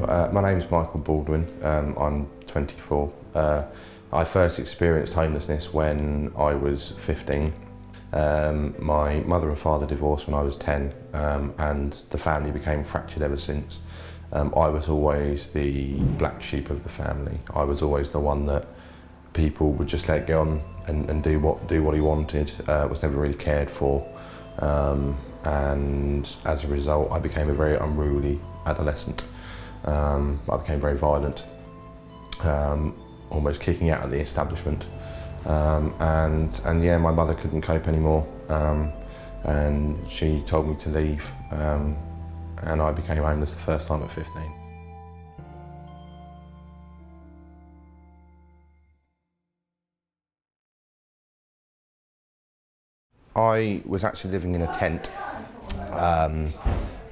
My name is Baldwin. I'm 24. I first experienced homelessness when I was 15. My mother and father divorced when I was 10, and the family became fractured ever since. I was always the black sheep of the family. I was always the one that people would just let go on and do what he wanted. Was never really cared for, and as a result, I became a very unruly adolescent. I became very violent, almost kicking out of the establishment. And yeah, my mother couldn't cope anymore, and she told me to leave, and I became homeless the first time at 15. I was actually living in a tent,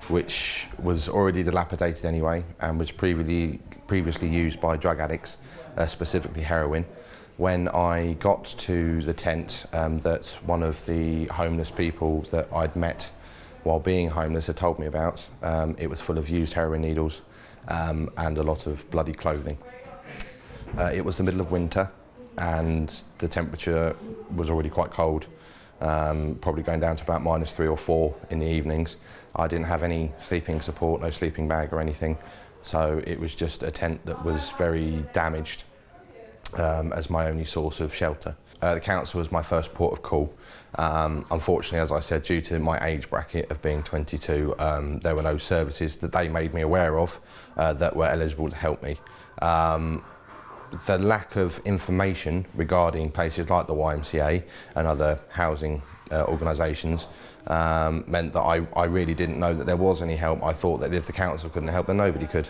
which was already dilapidated anyway, and was previously used by drug addicts, specifically heroin. When I got to the tent that one of the homeless people that I'd met while being homeless had told me about, it was full of used heroin needles and a lot of bloody clothing. It was the middle of winter and the temperature was already quite cold, probably going down to about -3 or 4 in the evenings. I didn't have any sleeping support, no sleeping bag or anything, so it was just a tent that was very damaged as my only source of shelter. The council was my first port of call. Unfortunately, as I said, due to my age bracket of being 22, there were no services that they made me aware of that were eligible to help me. The lack of information regarding places like the YMCA and other housing organisations meant that I really didn't know that there was any help. I thought that if the council couldn't help, then nobody could.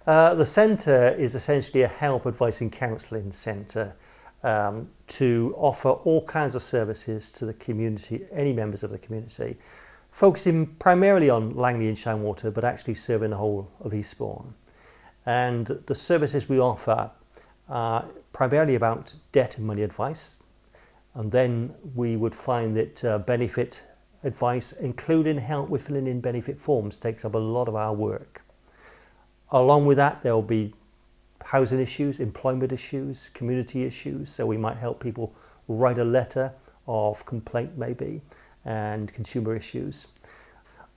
The centre is essentially a help, advice and counselling centre to offer all kinds of services to the community, any members of the community, focusing primarily on Langley and Shinewater, but actually serving the whole of Eastbourne. And the services we offer are primarily about debt and money advice, and then we would find that benefit advice, including help with filling in benefit forms, takes up a lot of our work. Along with that, there will be housing issues, employment issues, community issues. So we might help people write a letter of complaint maybe, and consumer issues.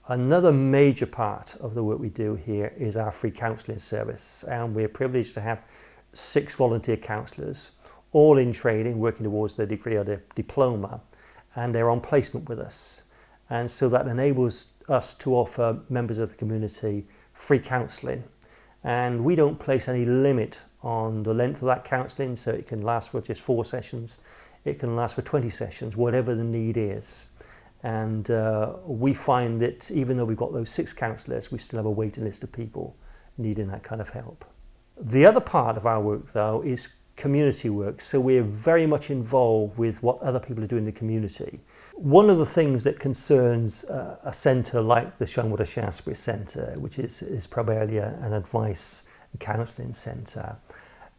Another major part of the work we do here is our free counselling service. And we're privileged to have 6 volunteer counsellors, all in training, working towards their degree or their diploma, and they're on placement with us. And so that enables us to offer members of the community free counselling. And we don't place any limit on the length of that counselling, so it can last for just 4 sessions, it can last for 20 sessions, whatever the need is. And we find that even though we've got those 6 counsellors, we still have a waiting list of people needing that kind of help. The other part of our work, though, is community work. So we're very much involved with what other people are doing in the community. One of the things that concerns a centre like the Shinewater Shaftesbury Centre, which is primarily an advice and counselling centre,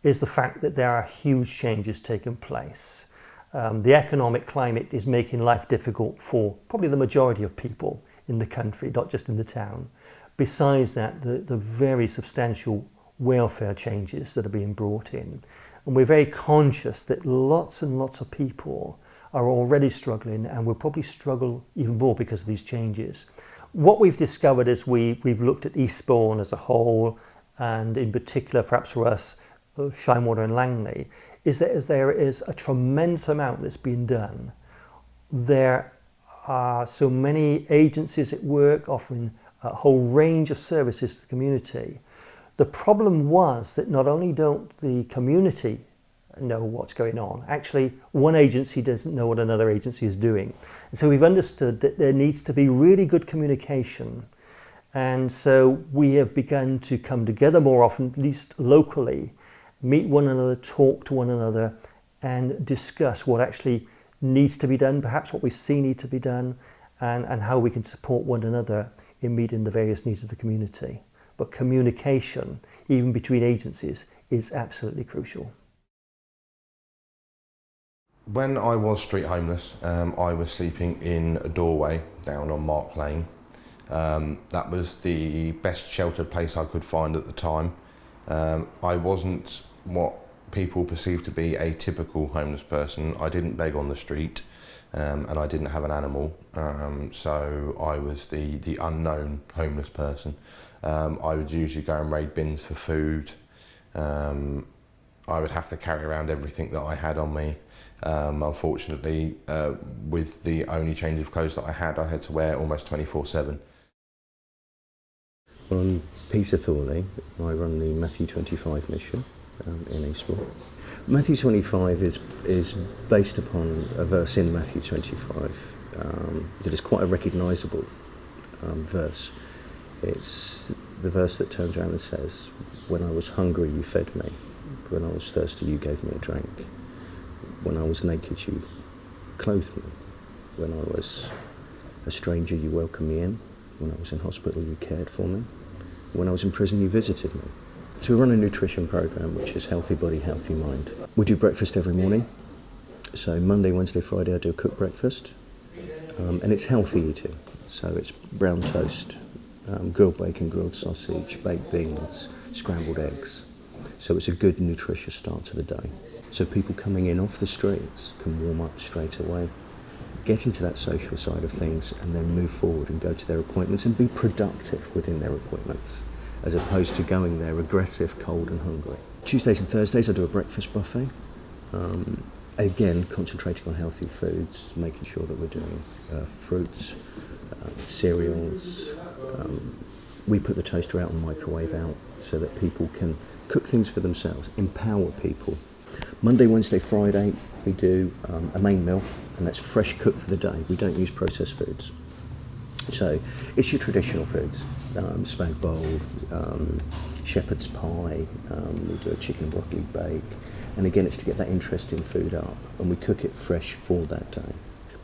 is the fact that there are huge changes taking place. The economic climate is making life difficult for probably the majority of people in the country, not just in the town. Besides that, the very substantial welfare changes that are being brought in. And we're very conscious that lots and lots of people are already struggling and will probably struggle even more because of these changes. What we've discovered as we've looked at Eastbourne as a whole, and in particular perhaps for us, Shinewater and Langley, is that as there is a tremendous amount that's been done. There are so many agencies at work offering a whole range of services to the community. The problem was that not only don't the community know what's going on, actually one agency doesn't know what another agency is doing. And so we've understood that there needs to be really good communication. And so we have begun to come together more often, at least locally, meet one another, talk to one another, and discuss what actually needs to be done, perhaps what we see need to be done, and how we can support one another in meeting the various needs of the community. But communication, even between agencies, is absolutely crucial. When I was street homeless, I was sleeping in a doorway down on Mark Lane. That was the best sheltered place I could find at the time. I wasn't what people perceive to be a typical homeless person. I didn't beg on the street, and I didn't have an animal, so I was the unknown homeless person. I would usually go and raid bins for food. I would have to carry around everything that I had on me. Unfortunately, with the only change of clothes that I had to wear almost 24/7. I'm Peter Thorley. I run the Matthew 25 mission in Eastbourne. Matthew 25 is based upon a verse in Matthew 25 that is quite a recognisable verse. It's the verse that turns around and says, "When I was hungry, you fed me. When I was thirsty, you gave me a drink. When I was naked, you clothed me. When I was a stranger, you welcomed me in. When I was in hospital, you cared for me. When I was in prison, you visited me." So we run a nutrition programme which is healthy body, healthy mind. We do breakfast every morning. So Monday, Wednesday, Friday I do a cooked breakfast. And it's healthy eating. So it's brown toast, grilled bacon, grilled sausage, baked beans, scrambled eggs. So it's a good nutritious start to the day. So people coming in off the streets can warm up straight away, get into that social side of things, and then move forward and go to their appointments and be productive within their appointments, as opposed to going there aggressive, cold and hungry. Tuesdays and Thursdays I do a breakfast buffet. Again, concentrating on healthy foods, making sure that we're doing fruits, cereals. We put the toaster out and microwave out so that people can cook things for themselves, empower people. Monday, Wednesday, Friday we do a main meal, and that's fresh cooked for the day. We don't use processed foods. So it's your traditional foods, spag bowl, shepherd's pie, we do a chicken broccoli bake, and again it's to get that interest in food up, and we cook it fresh for that day.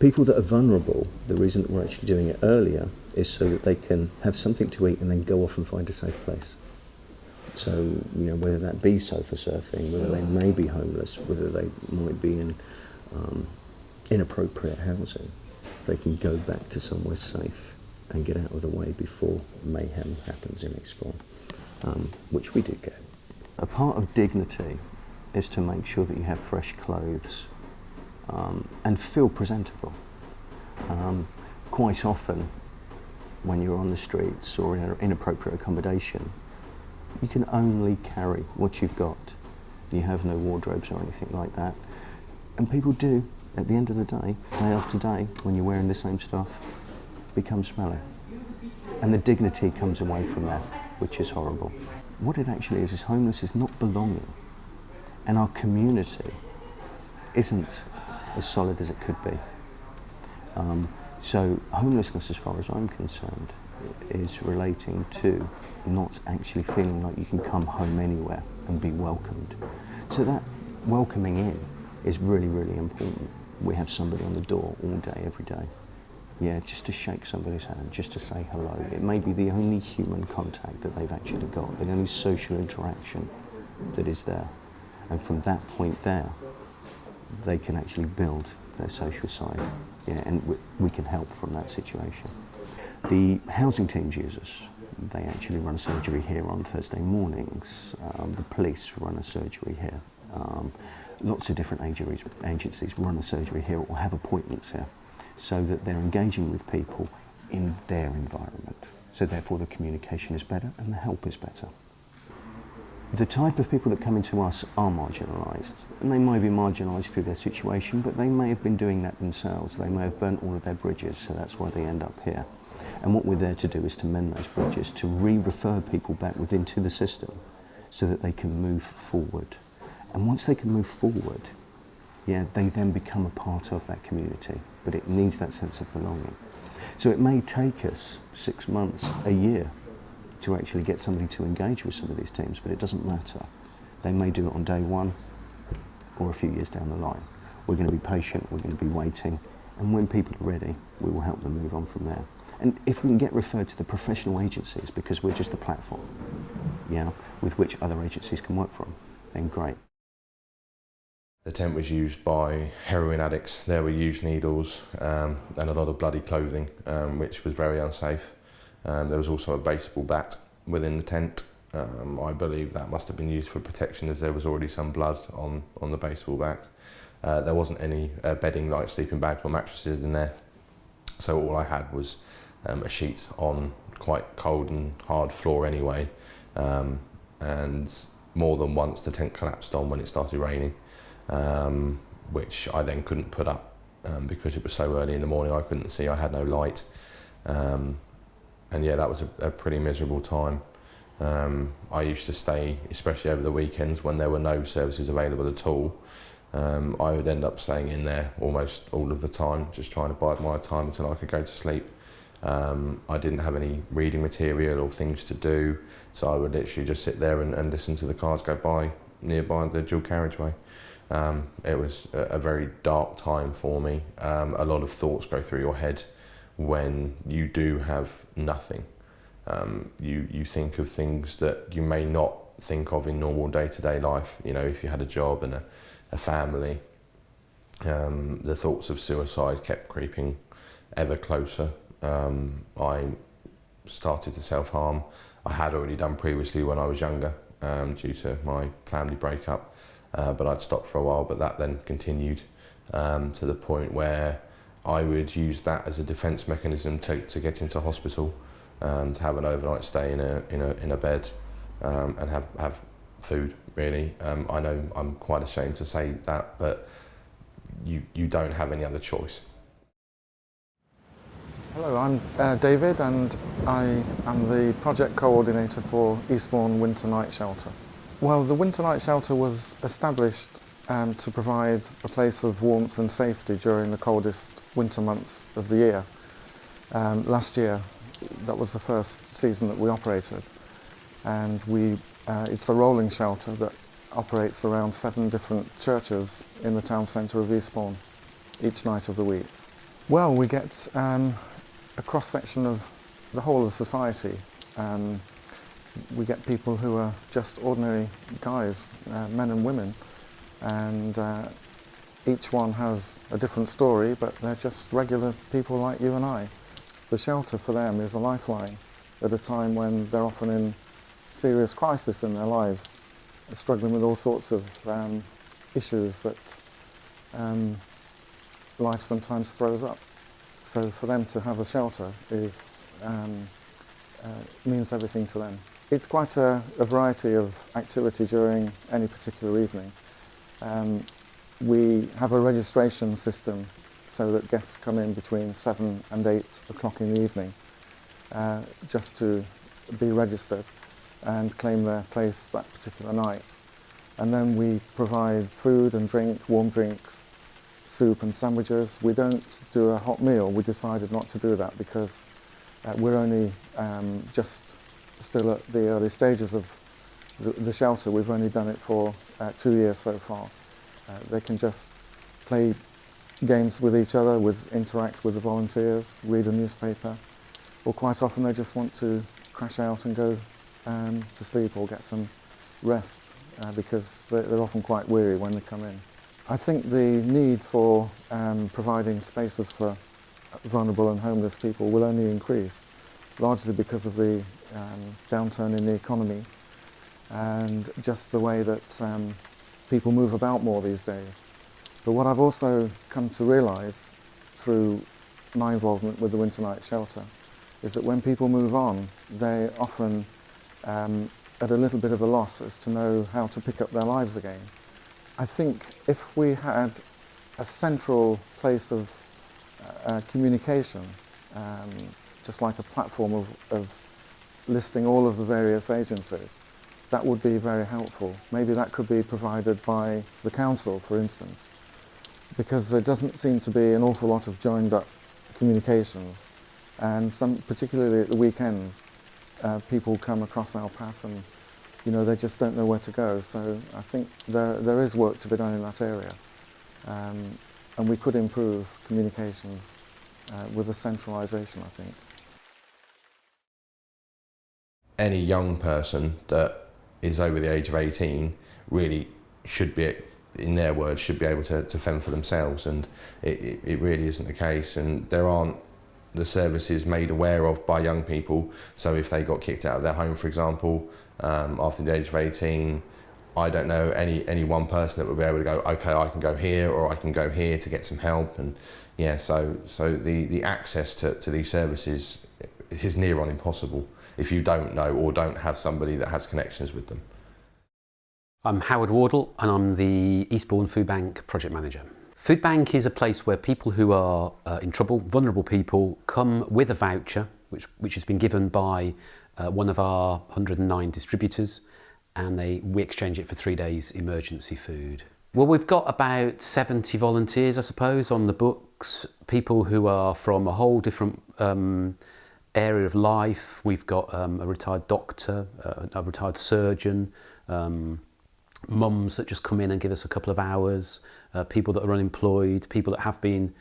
People that are vulnerable, the reason that we're actually doing it earlier is so that they can have something to eat and then go off and find a safe place. So, you know, whether that be sofa surfing, whether they may be homeless, whether they might be in inappropriate housing, they can go back to somewhere safe and get out of the way before mayhem happens in Eastbourne, which we do get. A part of dignity is to make sure that you have fresh clothes and feel presentable. Quite often, when you're on the streets or in an inappropriate accommodation, you can only carry what you've got. You have no wardrobes or anything like that. And people do, at the end of the day after day, when you're wearing the same stuff, become smelly. And the dignity comes away from that, which is horrible. What it actually is homeless is not belonging. And our community isn't as solid as it could be. So homelessness, as far as I'm concerned, is relating to not actually feeling like you can come home anywhere and be welcomed. So that welcoming in is really, really important. We have somebody on the door all day, every day. Yeah, just to shake somebody's hand, just to say hello. It may be the only human contact that they've actually got, the only social interaction that is there. And from that point there, they can actually build their social side. Yeah, and we can help from that situation. The housing teams use us. They actually run a surgery here on Thursday mornings. The police run a surgery here. Lots of different agencies run a surgery here or have appointments here, so that they're engaging with people in their environment. So therefore the communication is better and the help is better. The type of people that come into us are marginalised, and they may be marginalised through their situation, but they may have been doing that themselves. They may have burnt all of their bridges, so that's why they end up here. And what we're there to do is to mend those bridges, to re-refer people back into the system so that they can move forward. And once they can move forward, yeah, they then become a part of that community, but it needs that sense of belonging. So it may take us 6 months, a year, to actually get somebody to engage with some of these teams, but it doesn't matter. They may do it on day one or a few years down the line. We're going to be patient, we're going to be waiting, and when people are ready, we will help them move on from there. And if we can get referred to the professional agencies, because we're just the platform, yeah, with which other agencies can work from, then great. The tent was used by heroin addicts. There were used needles and a lot of bloody clothing, which was very unsafe. There was also a baseball bat within the tent. I believe that must have been used for protection, as there was already some blood on the baseball bat. There wasn't any bedding like sleeping bags or mattresses in there, so all I had was a sheet on quite cold and hard floor anyway, and more than once the tent collapsed on when it started raining, which I then couldn't put up because it was so early in the morning. I couldn't see, I had no light, and yeah, that was a pretty miserable time. I used to stay, especially over the weekends when there were no services available at all. I would end up staying in there almost all of the time, just trying to bide my time until I could go to sleep. I didn't have any reading material or things to do, so I would literally just sit there and listen to the cars go by nearby the dual carriageway. It was a very dark time for me. A lot of thoughts go through your head when you do have nothing. You think of things that you may not think of in normal day-to-day life. You know, if you had a job and a family, the thoughts of suicide kept creeping ever closer. I started to self-harm. I had already done previously when I was younger, due to my family breakup, but I'd stopped for a while, but that then continued to the point where I would use that as a defence mechanism to get into hospital, to have an overnight stay in a bed, and have food, really. I know I'm quite ashamed to say that, but you don't have any other choice. Hello, I'm David, and I am the project coordinator for Eastbourne Winter Night Shelter. Well, the Winter Night Shelter was established to provide a place of warmth and safety during the coldest winter months of the year. Last year, that was the first season that we operated, and it's a rolling shelter that operates around 7 different churches in the town centre of Eastbourne each night of the week. Well, we get a cross-section of the whole of society. We get people who are just ordinary guys, men and women, and each one has a different story, but they're just regular people like you and I. The shelter for them is a lifeline at a time when they're often in serious crisis in their lives, struggling with all sorts of issues that life sometimes throws up. So for them to have a shelter means everything to them. It's quite a variety of activity during any particular evening. We have a registration system so that guests come in between 7 and 8 o'clock in the evening just to be registered and claim their place that particular night. And then we provide food and drink, warm drinks, soup and sandwiches. We don't do a hot meal. We decided not to do that because we're only just still at the early stages of the shelter. We've only done it for 2 years so far. They can just play games with each other, interact with the volunteers, read a newspaper, or quite often they just want to crash out and go to sleep or get some rest because they're often quite weary when they come in. I think the need for providing spaces for vulnerable and homeless people will only increase, largely because of the downturn in the economy and just the way that people move about more these days. But what I've also come to realise through my involvement with the Winter Night Shelter is that when people move on, they often at a little bit of a loss as to know how to pick up their lives again. I think if we had a central place of communication, just like a platform of listing all of the various agencies, that would be very helpful. Maybe that could be provided by the council, for instance, because there doesn't seem to be an awful lot of joined up communications, and particularly at the weekends, people come across our path and they just don't know where to go. So I think there is work to be done in that area, and we could improve communications with a centralisation, I think. Any young person that is over the age of 18 really should be, in their words, should be able to fend for themselves, and it really isn't the case, and there aren't the services made aware of by young people. So if they got kicked out of their home, for example, after the age of 18, I don't know any one person that would be able to go, okay, I can go here or I can go here to get some help. And yeah, so the access to these services is near on impossible if you don't know or don't have somebody that has connections with them. I'm Howard Wardle and I'm the Eastbourne Foodbank project manager. Foodbank is a place where people who are in trouble, vulnerable people, come with a voucher which has been given by one of our 109 distributors, and we exchange it for 3 days emergency food. Well, we've got about 70 volunteers, I suppose, on the books, people who are from a whole different area of life. We've got a retired doctor, a retired surgeon, mums that just come in and give us a couple of hours, people that are unemployed, people that have been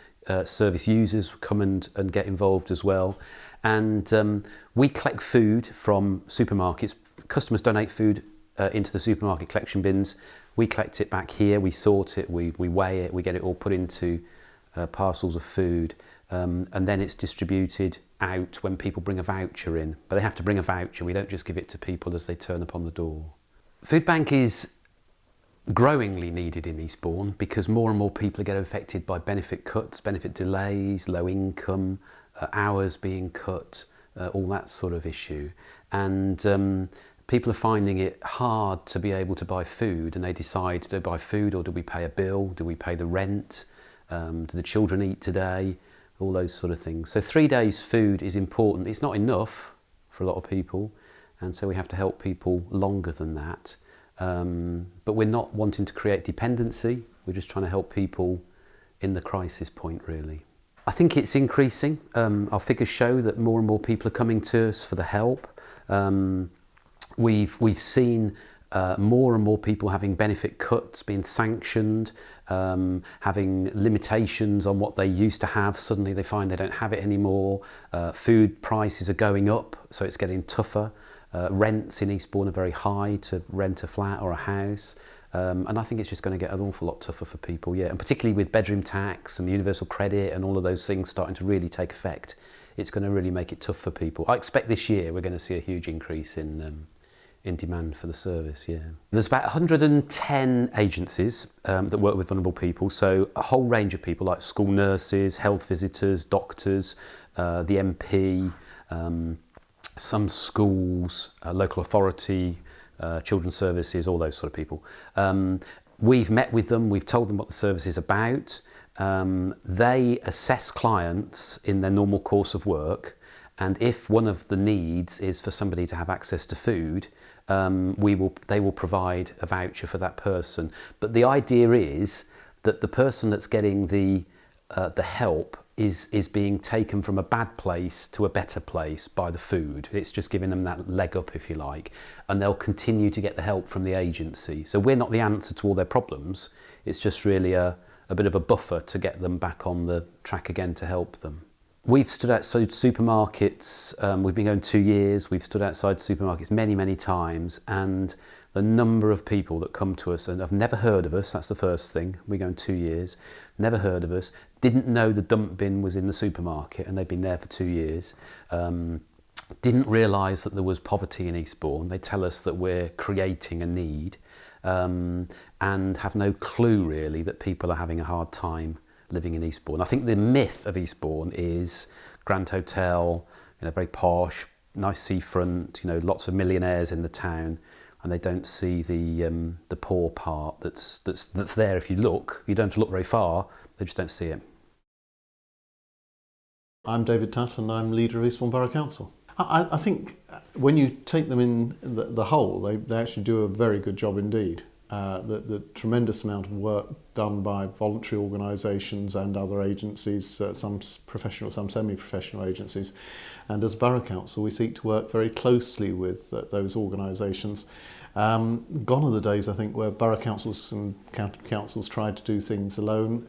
service users come and get involved as well. And we collect food from supermarkets. Customers donate food into the supermarket collection bins. We collect it back here, we sort it, we weigh it, we get it all put into parcels of food, and then it's distributed out when people bring a voucher in. But they have to bring a voucher, we don't just give it to people as they turn up on the door. Foodbank is growingly needed in Eastbourne because more and more people are getting affected by benefit cuts, benefit delays, low income, hours being cut, all that sort of issue. And people are finding it hard to be able to buy food, and they decide, do they buy food or do we pay a bill? Do we pay the rent? Do the children eat today? All those sort of things. So 3 days food is important. It's not enough for a lot of people, and so we have to help people longer than that. But we're not wanting to create dependency. We're just trying to help people in the crisis point, really. I think it's increasing. Our figures show that more and more people are coming to us for the help. We've seen more and more people having benefit cuts, being sanctioned, having limitations on what they used to have. Suddenly they find they don't have it anymore. Food prices are going up, so it's getting tougher. Rents in Eastbourne are very high to rent a flat or a house. And I think it's just going to get an awful lot tougher for people, yeah. And particularly with bedroom tax and the universal credit and all of those things starting to really take effect, it's going to really make it tough for people. I expect this year we're going to see a huge increase in demand for the service, yeah. There's about 110 agencies that work with vulnerable people, so a whole range of people like school nurses, health visitors, doctors, the MP, some schools, local authority, children's services, all those sort of people. We've met with them, we've told them what the service is about. They assess clients in their normal course of work, and if one of the needs is for somebody to have access to food, they will provide a voucher for that person. But the idea is that the person that's getting the help is being taken from a bad place to a better place by the food. It's just giving them that leg up, if you like, and they'll continue to get the help from the agency. So we're not the answer to all their problems. It's just really a bit of a buffer to get them back on the track again to help them. We've stood outside supermarkets, we've been going 2 years, we've stood outside supermarkets many, many times, and the number of people that come to us and have never heard of us, that's the first thing, we're going 2 years, never heard of us, didn't know the dump bin was in the supermarket and they've been there for 2 years, didn't realise that there was poverty in Eastbourne. They tell us that we're creating a need, and have no clue really that people are having a hard time living in Eastbourne. I think the myth of Eastbourne is Grand Hotel, very posh, nice seafront, lots of millionaires in the town, and they don't see the poor part that's there. If you look, you don't have to look very far, they just don't see it. I'm David Tutt and I'm leader of Eastbourne Borough Council. I think when you take them in the whole, they actually do a very good job indeed. The tremendous amount of work done by voluntary organisations and other agencies, some professional, some semi-professional agencies. And as Borough Council, we seek to work very closely with those organisations. Gone are the days, I think, where Borough Councils and county councils try to do things alone.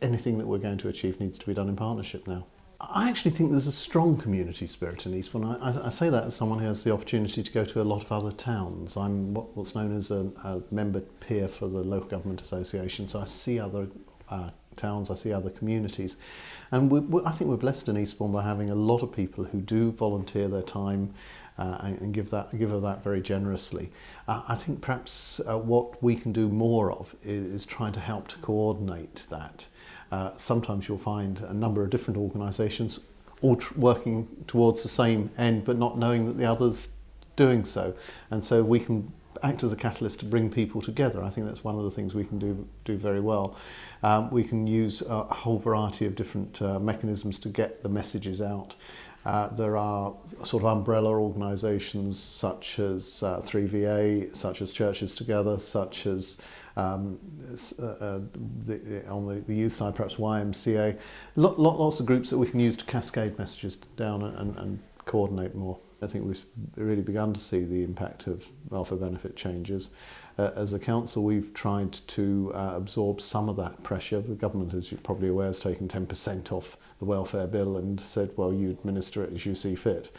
Anything that we're going to achieve needs to be done in partnership now. I actually think there's a strong community spirit in Eastbourne. I say that as someone who has the opportunity to go to a lot of other towns. I'm what's known as a member peer for the Local Government Association, so I see other towns, I see other communities. And I think we're blessed in Eastbourne by having a lot of people who do volunteer their time and give of that very generously. I think perhaps what we can do more of is trying to help to coordinate that. Sometimes you'll find a number of different organisations all working towards the same end but not knowing that the other's doing so. And so we can act as a catalyst to bring people together. I think that's one of the things we can do very well. We can use a whole variety of different mechanisms to get the messages out. There are sort of umbrella organisations such as 3VA, such as Churches Together, such as on the youth side perhaps YMCA. Lots of groups that we can use to cascade messages down and coordinate more. I think we've really begun to see the impact of welfare benefit changes. As a council, we've tried to absorb some of that pressure. The government, as you're probably aware, has taken 10% off the welfare bill and said, well, you administer it as you see fit.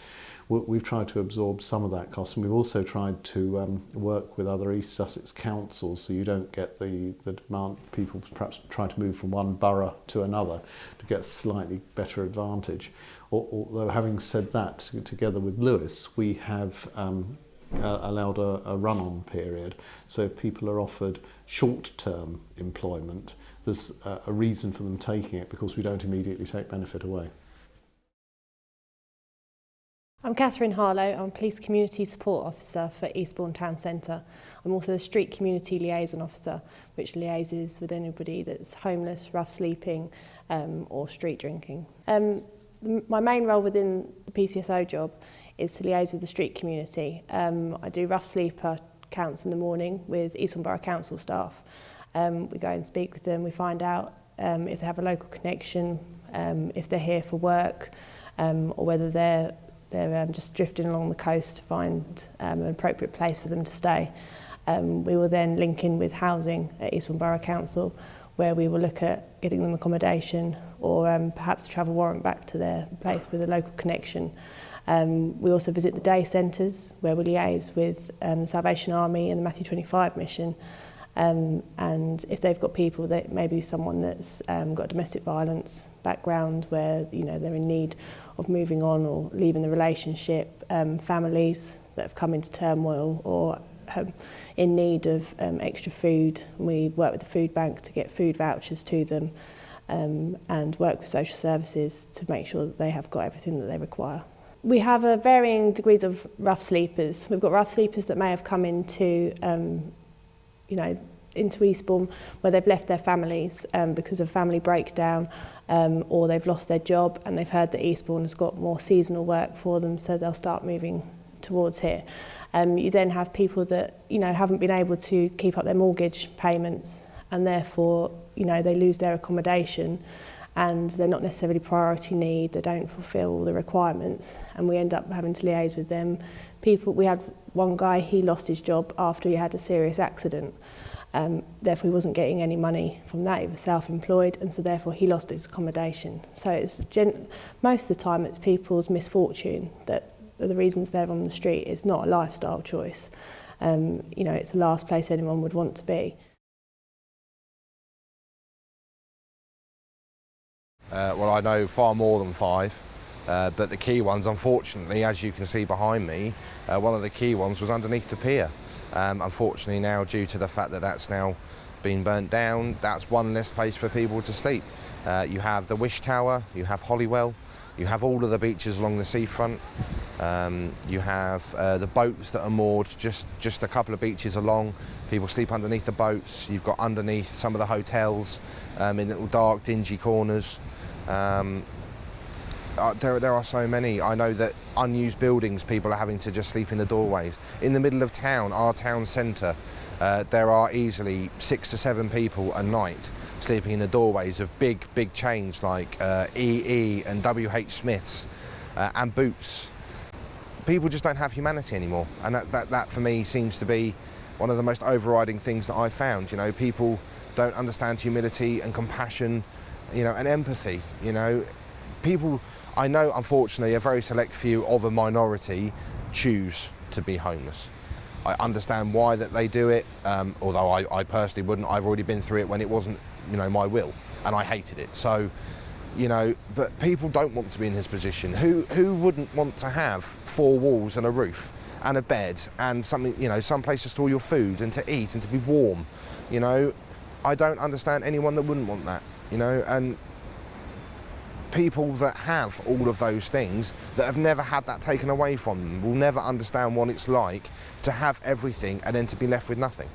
We've tried to absorb some of that cost, and we've also tried to work with other East Sussex councils so you don't get the demand. People perhaps try to move from one borough to another to get slightly better advantage. Although having said that, together with Lewis, we have allowed a run-on period. So if people are offered short-term employment, there's a reason for them taking it because we don't immediately take benefit away. I'm Catherine Harlow. I'm Police Community Support Officer for Eastbourne Town Centre. I'm also a Street Community Liaison Officer, which liaises with anybody that's homeless, rough sleeping or street drinking. My main role within the PCSO job is to liaise with the street community. I do rough sleeper counts in the morning with Eastbourne Borough Council staff. We go and speak with them, we find out if they have a local connection, if they're here for work, or whether they're just drifting along the coast to find an appropriate place for them to stay. We will then link in with housing at Eastbourne Borough Council, where we will look at getting them accommodation or perhaps a travel warrant back to their place with a local connection. We also visit the day centres where we liaise with the Salvation Army and the Matthew 25 mission. And if they've got people that maybe someone that's got domestic violence background where they're in need of moving on or leaving the relationship, families that have come into turmoil or in need of extra food, we work with the Foodbank to get food vouchers to them and work with social services to make sure that they have got everything that they require. We have varying degrees of rough sleepers. We've got rough sleepers that may have come into into Eastbourne where they've left their families because of family breakdown or they've lost their job and they've heard that Eastbourne has got more seasonal work for them, so they'll start moving towards here. You then have people that haven't been able to keep up their mortgage payments and therefore they lose their accommodation and they're not necessarily priority need, they don't fulfil the requirements, and we end up having to liaise with them. We had one guy, he lost his job after he had a serious accident. Therefore he wasn't getting any money from that, he was self-employed, and so therefore he lost his accommodation. So it's most of the time it's people's misfortune that are the reasons they're on the street. It's not a lifestyle choice. It's the last place anyone would want to be. Well, I know far more than 5, but the key ones, unfortunately, as you can see behind me, one of the key ones was underneath the pier. Unfortunately now, due to the fact that that's now been burnt down, that's one less place for people to sleep. You have the Wish Tower, you have Holywell, you have all of the beaches along the seafront, you have the boats that are moored just a couple of beaches along. People sleep underneath the boats. You've got underneath some of the hotels in little dark, dingy corners. There are so many. I know that unused buildings, people are having to just sleep in the doorways. In the middle of town, our town centre, there are easily 6 to 7 people a night sleeping in the doorways of big chains like EE and WH Smiths and Boots. People just don't have humanity anymore, and that for me seems to be one of the most overriding things that I've found. People don't understand humility and compassion, and empathy. People, I know, unfortunately, a very select few of a minority choose to be homeless. I understand why that they do it, although I personally wouldn't. I've already been through it when it wasn't you know, my will, and I hated it. So, you know, but people don't want to be in his position. Who wouldn't want to have 4 walls and a roof and a bed and something, you know, some place to store your food and to eat and to be warm? You know, I don't understand anyone that wouldn't want that, you know, and people that have all of those things that have never had that taken away from them will never understand what it's like to have everything and then to be left with nothing.